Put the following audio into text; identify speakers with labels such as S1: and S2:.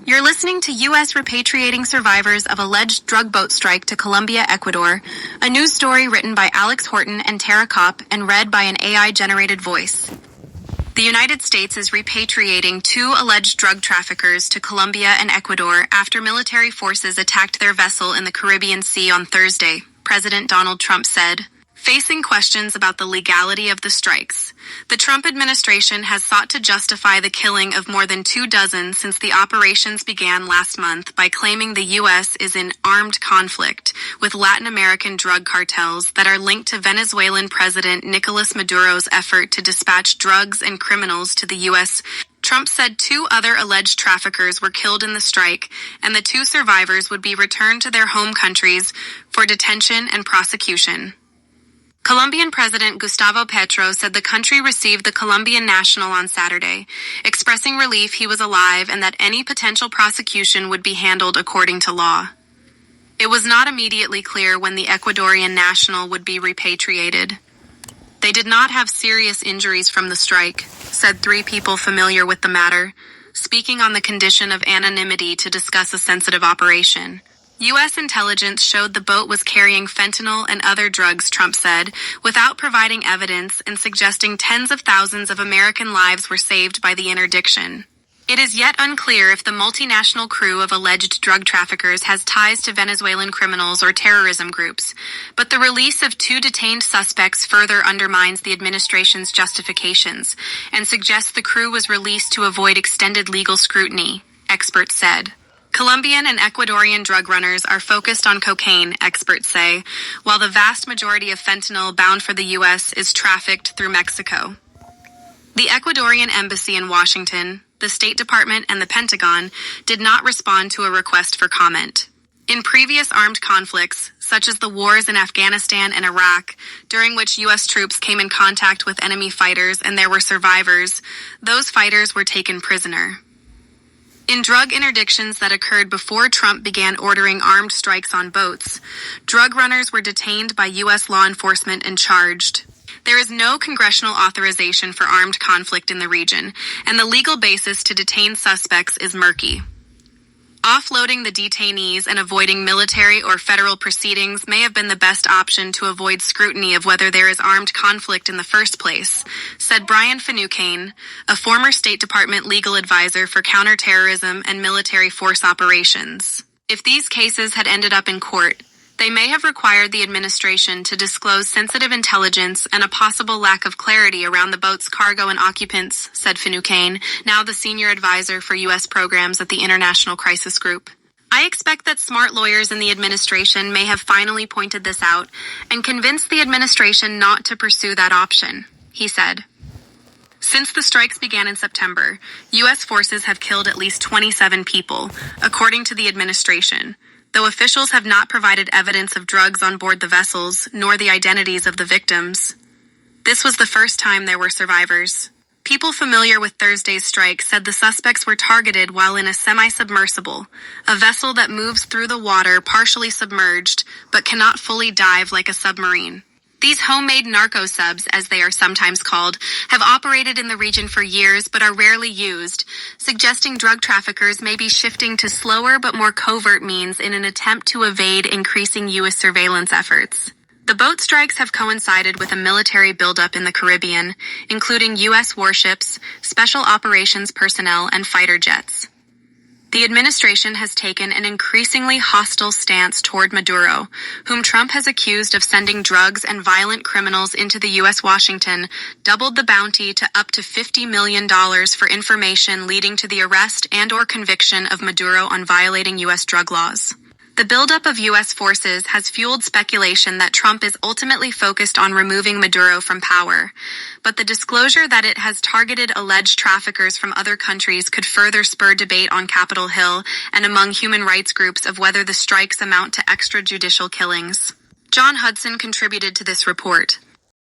S1: You're listening to U.S. repatriating survivors of alleged drug boat strike to Colombia, Ecuador, a news story written by Alex Horton and Tara Kopp and read by an AI-generated voice. The United States is repatriating 2 alleged drug traffickers to Colombia and Ecuador after military forces attacked their vessel in the Caribbean Sea on Thursday, President Donald Trump said. Facing questions about the legality of the strikes, the Trump administration has sought to justify the killing of more than 24 since the operations began last month by claiming the U.S. is in armed conflict with Latin American drug cartels that are linked to Venezuelan President Nicolas Maduro's effort to dispatch drugs and criminals to the U.S. Trump said 2 other alleged traffickers were killed in the strike, and the 2 survivors would be returned to their home countries for detention and prosecution. Colombian President Gustavo Petro said the country received the Colombian national on Saturday, expressing relief he was alive and that any potential prosecution would be handled according to law. It was not immediately clear when the Ecuadorian national would be repatriated. They did not have serious injuries from the strike, said 3 people familiar with the matter, speaking on the condition of anonymity to discuss a sensitive operation. U.S. intelligence showed the boat was carrying fentanyl and other drugs, Trump said, without providing evidence and suggesting tens of thousands of American lives were saved by the interdiction. It is yet unclear if the multinational crew of alleged drug traffickers has ties to Venezuelan criminals or terrorism groups, but the release of 2 detained suspects further undermines the administration's justifications and suggests the crew was released to avoid extended legal scrutiny, experts said. Colombian and Ecuadorian drug runners are focused on cocaine, experts say, while the vast majority of fentanyl bound for the U.S. is trafficked through Mexico. The Ecuadorian embassy in Washington, the State Department, and the Pentagon did not respond to a request for comment. In previous armed conflicts, such as the wars in Afghanistan and Iraq, during which U.S. troops came in contact with enemy fighters and there were survivors, those fighters were taken prisoner. In drug interdictions that occurred before Trump began ordering armed strikes on boats, drug runners were detained by U.S. law enforcement and charged. There is no congressional authorization for armed conflict in the region, and the legal basis to detain suspects is murky. Offloading the detainees and avoiding military or federal proceedings may have been the best option to avoid scrutiny of whether there is armed conflict in the first place, said Brian Finucane, a former State Department legal advisor for counterterrorism and military force operations. If these cases had ended up in court, they may have required the administration to disclose sensitive intelligence and a possible lack of clarity around the boat's cargo and occupants, said Finucane, now the senior advisor for U.S. programs at the International Crisis Group. I expect that smart lawyers in the administration may have finally pointed this out and convinced the administration not to pursue that option, he said. Since the strikes began in September, U.S. forces have killed at least 27 people, according to the administration, though officials have not provided evidence of drugs on board the vessels, nor the identities of the victims. This was the first time there were survivors. People familiar with Thursday's strike said the suspects were targeted while in a semi-submersible, a vessel that moves through the water partially submerged, but cannot fully dive like a submarine. These homemade narco subs, as they are sometimes called, have operated in the region for years but are rarely used, suggesting drug traffickers may be shifting to slower but more covert means in an attempt to evade increasing U.S. surveillance efforts. The boat strikes have coincided with a military buildup in the Caribbean, including U.S. warships, special operations personnel, and fighter jets. The administration has taken an increasingly hostile stance toward Maduro, whom Trump has accused of sending drugs and violent criminals into the U.S. Washington, doubled the bounty to up to $50 million for information leading to the arrest and/or conviction of Maduro on violating U.S. drug laws. The buildup of U.S. forces has fueled speculation that Trump is ultimately focused on removing Maduro from power, but the disclosure that it has targeted alleged traffickers from other countries could further spur debate on Capitol Hill and among human rights groups of whether the strikes amount to extrajudicial killings. John Hudson contributed to this report.